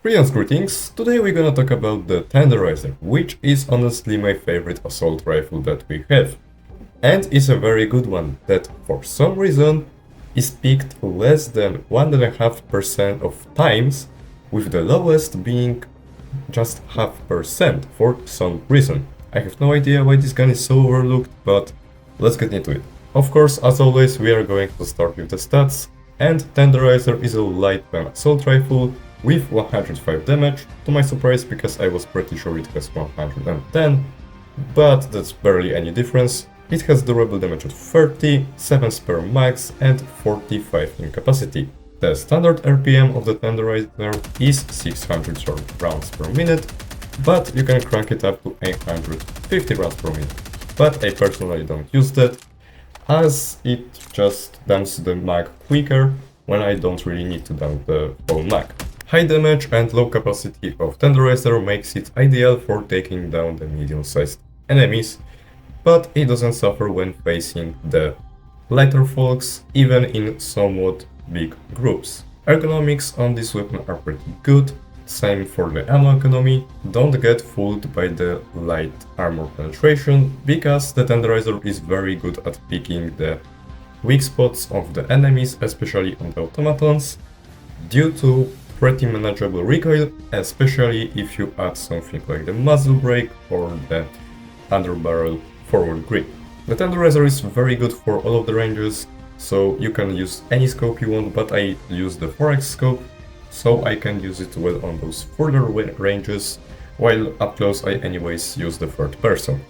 Greetings, today we're gonna talk about the Tenderizer, which is honestly my favorite assault rifle that we have. And it's a very good one that for some reason is picked less than 1.5% of times, with the lowest being just 0.5% for some reason. I have no idea why this gun is so overlooked, but let's get into it. Of course, as always, we are going to start with the stats, and Tenderizer is a light pen assault rifle with 105 damage, to my surprise, because I was pretty sure it has 110, but that's barely any difference. It has durable damage of 30, 7 spare mags, and 45 in capacity. The standard RPM of the Tenderizer is 600 rounds per minute, but you can crank it up to 850 rounds per minute. But I personally don't use that, as it just dumps the mag quicker when I don't really need to dump the whole mag. High damage and low capacity of Tenderizer makes it ideal for taking down the medium-sized enemies, but it doesn't suffer when facing the lighter folks, even in somewhat big groups. Ergonomics on this weapon are pretty good, same for the ammo economy. Don't get fooled by the light armor penetration, because the Tenderizer is very good at picking the weak spots of the enemies, especially on the automatons, due to pretty manageable recoil, especially if you add something like the muzzle brake or the underbarrel forward grip. The Tenderizer is very good for all of the ranges, so you can use any scope you want, but I use the 4x scope, so I can use it well on those further ranges, while up close I anyways use the third person.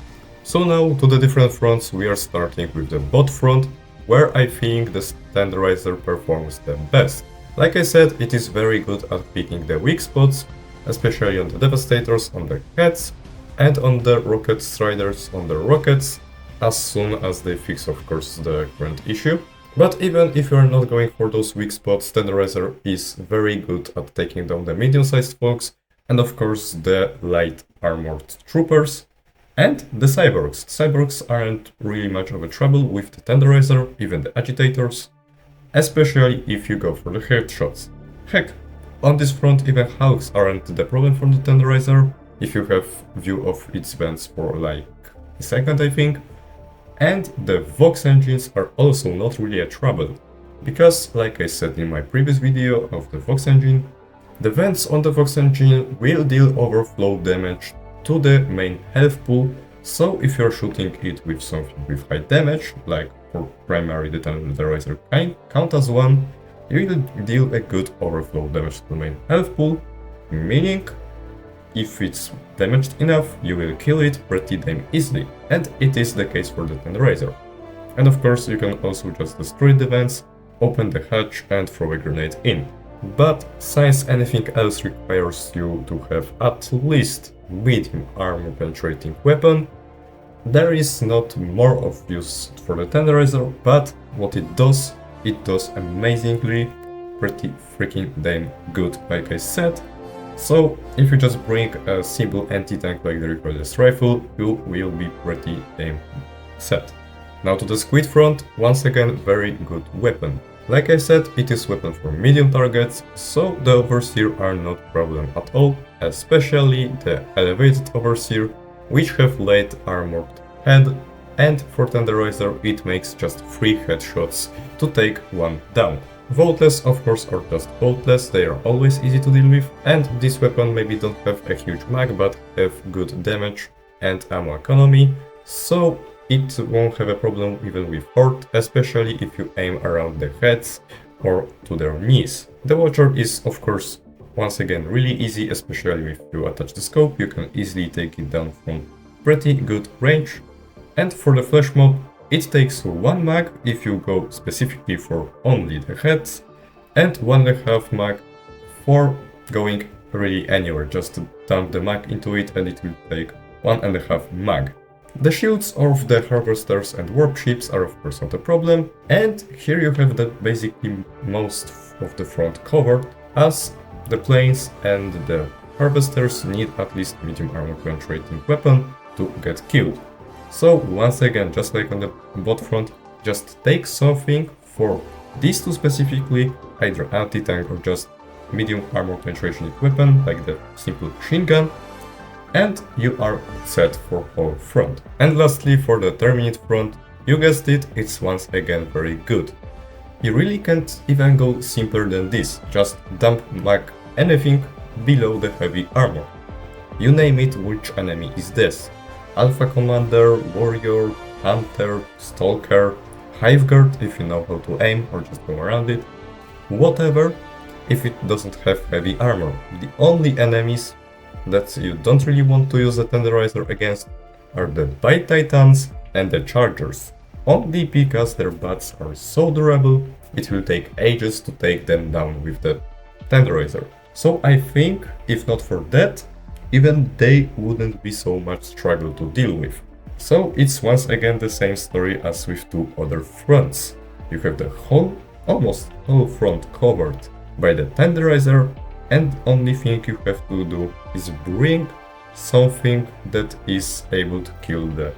So now to the different fronts. We are starting with the bot front, where I think the Tenderizer performs the best. Like I said, it is very good at picking the weak spots, especially on the Devastators on the heads, and on the Rocket Striders on the rockets, as soon as they fix, of course, the current issue. But even if you are not going for those weak spots, Tenderizer is very good at taking down the medium-sized folks, and of course the light armored troopers, and the cyborgs. Cyborgs aren't really much of a trouble with the Tenderizer, even the agitators, especially if you go for the headshots. Heck, on this front even Hulks aren't the problem for the Tenderizer, if you have view of its vents for like a second, I think. And the Vox engines are also not really a trouble, because like I said in my previous video of the Vox engine, the vents on the Vox engine will deal overflow damage to the main health pool, so if you're shooting it with something with high damage, like for primary the Tenderizer count as one, you will deal a good overflow damage to the main health pool, meaning if it's damaged enough, you will kill it pretty damn easily, and it is the case for the Tenderizer. And of course you can also just destroy the vents, open the hatch and throw a grenade in. But since anything else requires you to have at least medium armor penetrating weapon, there is not more of use for the Tenderizer, but what it does amazingly, pretty freaking damn good, like I said. So if you just bring a simple anti-tank like the recoilless rifle, you will be pretty damn set. Now to the Squid front, once again very good weapon. Like I said, it is weapon for medium targets, so the Overseer are not problem at all, especially the elevated Overseer, which have light armored head, and for Tenderizer it makes just 3 headshots to take one down. Vaultless, of course, are just vaultless, they are always easy to deal with, and this weapon maybe don't have a huge mag, but have good damage and ammo economy, so it won't have a problem even with Horde, especially if you aim around their heads or to their knees. The Watcher is, of course, once again really easy, especially if you attach the scope, you can easily take it down from pretty good range. And for the Flash Mob, it takes 1 mag if you go specifically for only the heads, and 1.5 mag for going really anywhere, just to dump the mag into it and it will take 1.5 mag. The shields of the harvesters and warp ships are of course not a problem, and here you have that basically most of the front covered, as the planes and the harvesters need at least medium armor penetrating weapon to get killed. So once again, just like on the bot front, just take something for these two specifically, either anti-tank or just medium armor penetration equipment like the simple machine gun, and you are set for whole front. And lastly, for the terminate front, you guessed it, it's once again very good. You really can't even go simpler than this, just dump back anything below the heavy armor. You name it, which enemy is this? Alpha Commander, Warrior, Hunter, Stalker, Hiveguard if you know how to aim or just go around it. Whatever, if it doesn't have heavy armor. The only enemies that you don't really want to use the Tenderizer against are the Bite Titans and the Chargers. Only because their butts are so durable, it will take ages to take them down with the Tenderizer. So I think, if not for that, even they wouldn't be so much struggle to deal with. So it's once again the same story as with two other fronts. You have the almost whole front covered by the Tenderizer, and only thing you have to do is bring something that is able to kill the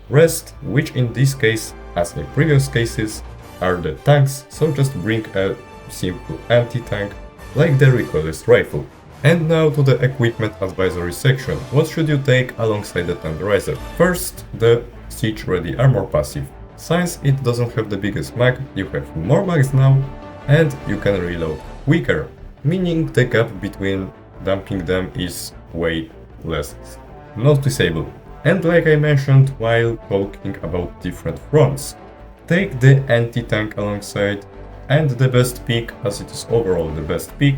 rest, which in this case, as in previous cases, are the tanks, so just bring a simple anti-tank like the recoilless rifle. And now to the equipment advisory section. What should you take alongside the Tenderizer? First, the Siege Ready Armor passive. Since it doesn't have the biggest mag, you have more mags now, and you can reload quicker, meaning the gap between dumping them is way less noticeable. And like I mentioned while talking about different fronts, take the anti-tank alongside, and the best pick, as it is overall the best pick,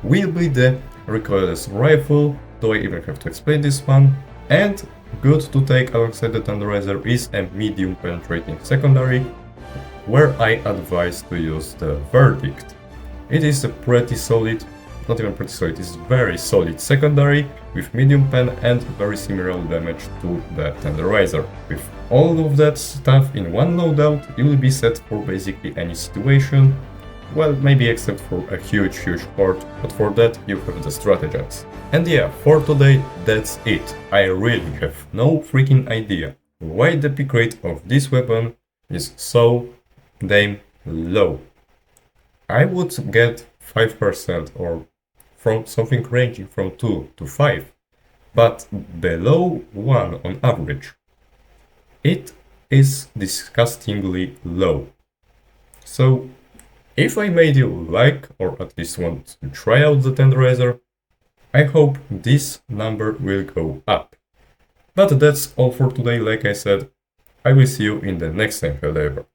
will be the recoilless rifle, though I even have to explain this one. And good to take alongside the Tenderizer is a medium penetrating secondary, where I advise to use the Verdict. It is a pretty solid, not even pretty solid, it's very solid secondary with medium pen and very similar damage to the Tenderizer. With all of that stuff in one loadout, you will be set for basically any situation. Well, maybe except for a huge port, but for that you have the stratagems. And yeah, for today that's it. I really have no freaking idea why the pick rate of this weapon is so damn low. I would get 5% or from something ranging from 2 to 5, but below 1 on average. It is disgustingly low. So if I made you like, or at least want to try out the Tenderizer, I hope this number will go up. But that's all for today. Like I said, I will see you in the next time, however.